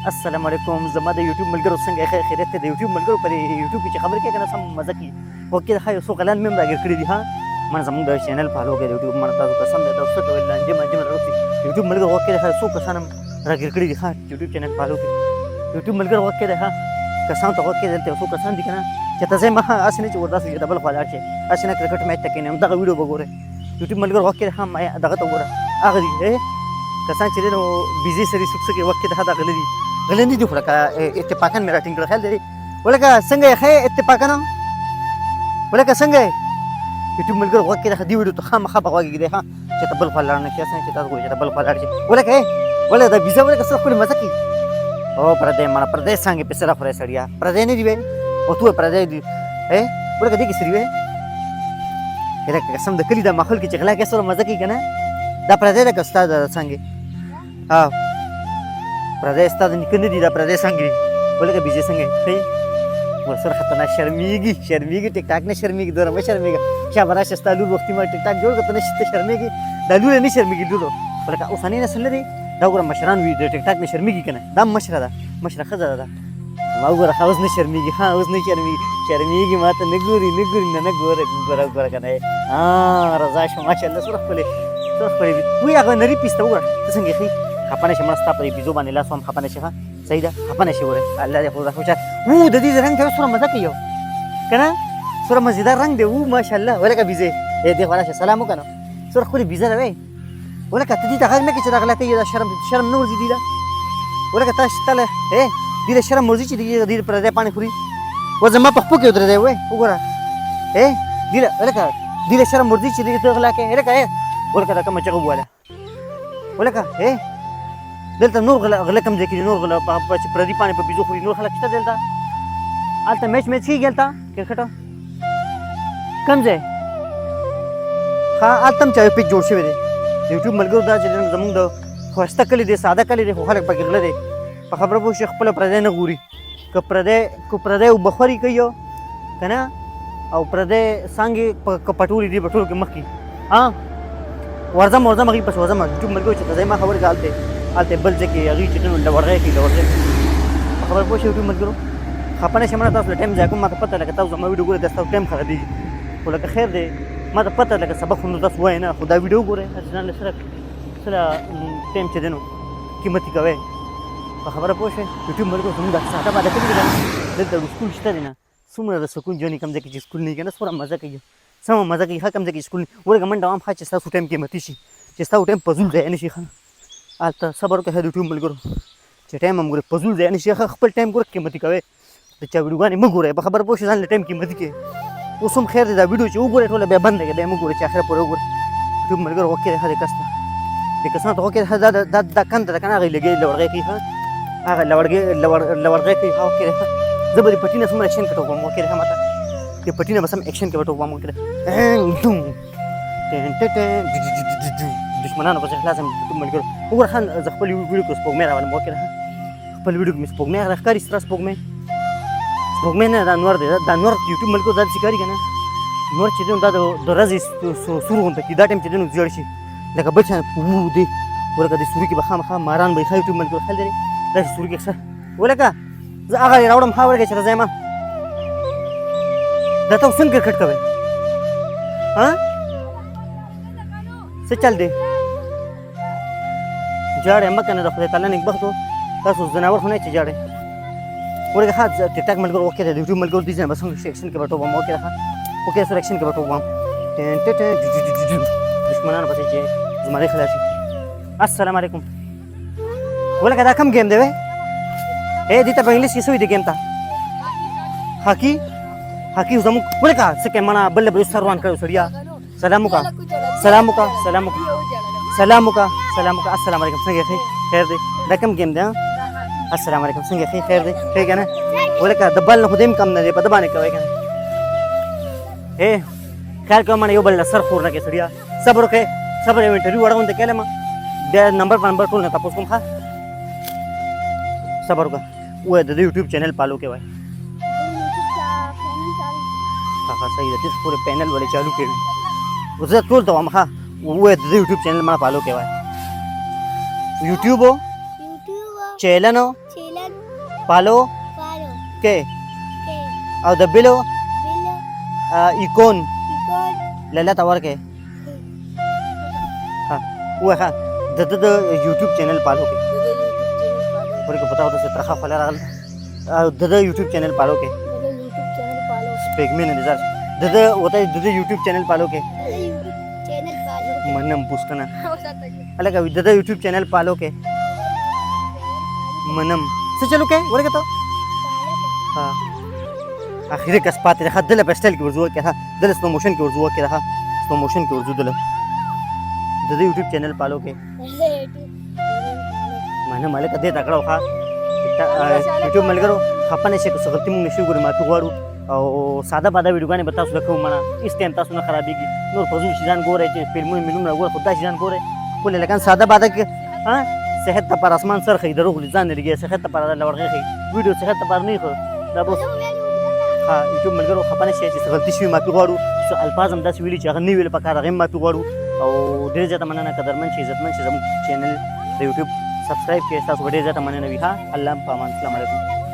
السلام علیکم زما د یوټیوب ملګرو څنګه ښه خیریت دی د یوټیوب ملګرو پر یوټیوب کې چې خبرې کوي کنه سم مزه کوي وکړي د خایو څو کلان مې راګر کړی دي ها من زموږ د چینل فالو کوي د یوټیوب من تاسو قسم دی تاسو ته ویل لانجه منجه راوځي یوټیوب ملګرو وکړي د خایو څو کسان راګر کړی دي ها یوټیوب چینل فالو کوي یوټیوب ملګرو وکړي ها کسان ته وکړي دلته څو کسان دي کنه چې تاسو ما اسنه چې ورته چې ډبل خلاړ شي اسنه کرکټ میچ تکې نه دغه ویډیو وګوره یوټیوب ملګرو وکړي ها ما دغه ته وګوره هغه دي کسان چې نو بيزي سری سوکسه کې وکړي دا غلي دي غلندي دي خو لکه اتفاقا مې راټینګ کړل خیال لري ولکه څنګه یې ښه اتفاقا ولکه څنګه یوټیوب ملګرو غوږ کې د دې ویډیو ته خامخا به غوږ کېږدی ښه چې ته بل خوا لاړ نه شي اسانه چې تاسو ګورئ چې ته بل خوا لاړ شي ولکه ولکه د ویزا ولکه سره خپلې مزه کوي او پردی مړه پردی څنګه پسې راخوری سړیا پردی نه دي وی او تو پردی دي ولکه دې کې سړي وی لکه قسم د کلي د ماحول کې چې غلا کې سره مزه کوي که نه دا پردی ده که ستا د څنګه پردی ستا د نیکه نه دي دا پردی څنګه دي ولکه بیزې څنګه ښایي ورسره خطرناک شرمېږي ټیک ټاک نه شرمېږي دومره مه شرمېږه شابه راشه ستا لور وختي ما ټیک ټاک جوړ کړه ته نشي ته شرمېږي دا لور نه شرمېږي لورو ولکه اوسنی نسل لري دا وګوره مشران وي د ټیک ټاک نه شرمېږي که نه دا هم مشره ده مشره ښځه ده ما وګوره ښه اوس نه شرمېږي اوس نه شرمېږي ما ته نه ګوري نه ګوره که نه رضا شو ماشاءالله سره ښکلې وي هغه نري پیسته وګوره ته څنګه ښي خفه نه شي مړه ستا په دې بیزو باندې لاس هم خفه نه شي ښه صحیح ده خفه نه شي وګورئ الله دې خو خوشحال د دې رنګ ته سره مزه کوي که نه سره مزېدار رنګ دی ماشاءالله ولکه بیزې دې خوا راشه سلام وکړه نو سره ښکلې بیزه ده وی ولکه ته دې ته غږ نه کړې چې دا غلطۍ دا شرم نه ورځي دې له ولکه تاسو ته له دې له شرم ورځي چې دې پردی پاڼې خوري و زما په خپو کې ودرېدی وی وګوره دې له ولکه دې له شرم ورځي چې دې ته غلا کوې ولکه دا کومه چغه وواله ولکه دلته نور غله کم ځای کې نور غله چې پردي پاڼې په بیزو خوري نور خلک شته دلته هلته میچ کېږي هلته کرکټ کم ځای ښه هلته هم چا پیچ جوړ شوی دی د یوټیوب ملګرو دا چې زموږ د ښایسته کلي دی ساده کلي دی خو خلک پکې غله دی په خبره پوه شي خپله پردی نه ګوري که پردی اوبه کوي که نه او پردی څانګې که پټولې دي په ټولو کې مخکې ورځم هغې پس ورځم یوټیوب ملګرو چې ته ځای ما خبرې که هلته بل ځای کې هغې چې لوړغی کوي په خبره پوه شي یوټیوب ملګرو خفه نه شم نه تاسو له ټایم ځای کوم ما ته پته لکه تاسو زما ویډیو ګورئ دا ستاسو ټایم خرابېږي خو لکه خیر دی ما ته پته لکه سبق خو نو تاسو وایئ نه خو دا ویډیو ګورئ ځان له سره ټایم چې دی نو قیمتي کوئ په خبره پوه شئ یوټیوب ملګرو زموږ دا ساده باده کلي دی دلته سکول شته دی نه څومره د سکون ژوند کم ځای کې چې سکول نه وي که نه څومره مزه کوي سمه مزه کوي ښه کم ځای کې سکول ورګه منډه وام ښه چې ستاسو ټایم قیمتي شي چې ستاسو ټایم فضول ځای نه شي ښه هلته صبر وکړئ د یوټیوب ملګرو چې ټایم هم ګورئ فضول ځای نه شي ښه خپل ټایم ګوره قیمتي کوئ د چا ویډیوګانې مه ګورئ په خبره پوه شئ ځان له ټایم قیمتي کړئ اوس هم خیر دی دا ویډیو چې وګورئ ټوله بیا بنده کړئ بیا مه ګورئ چې اخره پورې وګورئ یوټیوب ملګرو وکړئ ښه دې کس ته دې کسانو ته وکړئ دا کنده ده که نه هغې لګې لوړغی کوي ښه هغه لوړغی کوي ښه وکړئ ښه زه به دې پټي نه څومره اکشن کې ټوکوم وکړئ ښه ماته دې پټي نه به سم اکشن کې به ټوکوم وکړئ دشمنانو پسې خلاص یم یوټیوب ملګرو وګوره ښه زه خپل ویډیو کې سپوږمۍ راولم وکړئ ښه خپل ویډیو کې مې سپوږمۍ راښکاري سره سپوږمۍ نه دا نور دی دا نور یوټیوب ملګرو دا داسې ښکاري که نه نور چې دی نو دا د ورځې سور غونته کي دا ټایم چې دی نو زیړ شي لکه بل شان دی ولکه دې سوري کې به خامخا ماران به یې ښه یوټیوب ملګرو خیال لري داسې سوري کې ښه ولکه زه هغه یې راوړم ښه ورکړې چې راځئ ما دا ته اوس څنګه کرکټ کوئ څه چل دی جاړې مه که نه د خدای تعالی نیکبخت و تاسو ځناور خو نه چې جاړې ورګه ښه ټیک ټاک ملګرو وکړئ د یوټیوب ملګرو دې ځای به څنګه اکشن کې به ټوکوم وکړئ ښه وکړئ سره اکشن کې به ټوکوم دشمنانو پسې چې زمری خلاص شي السلام علیکم ولکه دا کم ګیم دی وی دې ته په انګلیش کې څه وایي دې ګیم ته هاکي زموږ ولکه څه کوې مڼه بل به سر روان کړی سړیا سلام وکړه السلام علیکم څنګه ښې خیر دی دا کم ګیم دی السلام علیکم څنګه ښې خیر دی ښې که نه ولکه د بل نه خو دې هم کم نه دی په ده باندې کوئ که نه خیال کوه مانه یو بل نه سر خور نه کړې سړیا صبر وکړې صبر یو انټرویو وړه غونته کړلی ما بیا نمبر په نمبر ټول نه تپوس کوم ښه صبر وکړه ووایه د دې یوټیوب چینل فالو کې وایه ښه صحیح ده داسې پورې پینل ولې چالو کوي زه ټول ته وایم ښه ووایه د دې یوټیوب چینل ما فالو کې وایه یوټیوب چینل پالو کې او د بلو ایکون لاله ته ورکې ها وها د یوټیوب چینل پالو کې ورکه پتا وته ترخه خلا راغله او د یوټیوب چینل پالو کې سپېګمن نظر د وته د یوټیوب چینل پالو کې منم پوښتنه الګا د یوټیوب چینل پالو کې منم څه چلو کې ورکه ته ها اخیری کس پاتې ده دله په سټایل کې ورزو کې ها دله سلو موشن کې ورزو کې ها سلو موشن کې ورزو دله د یوټیوب چینل پالو کې مانه مالک دې تکړه ښه یوټیوب ملګرو خپنه شي که غلطي مونږ نشو ګورو ماته غواړو او ساده باده ویډیوګانې به تاسو لکه ومنه هېڅ ټایم تاسو نه خرابېږي نور فضول شیان ګورئ چې فلمونه میلونه ګورئ خو دا شیان ګورئ ښکلې لکه ساده باده کې صحت ته پر اسمان سر ښیي دروغ ځان نه لګي صحت ته پر لوړغې ښیي ویډیو صحت ته پر نه ښه دا بس ها یوټیوب ملګرو خپنه شي چې غلطي شوي ماته غواړو څه الفاظ هم داسې ویلي چې هغه نه ویل پکار هغه هم ماته غواړو او ډېر زیاته مننه قدرمن چې عزتمن چې زموږ چینل د یوټیوب سبسکرایب کړئ تاسو ډېر زیاته مننه وي ها الله په امان السلام علیکم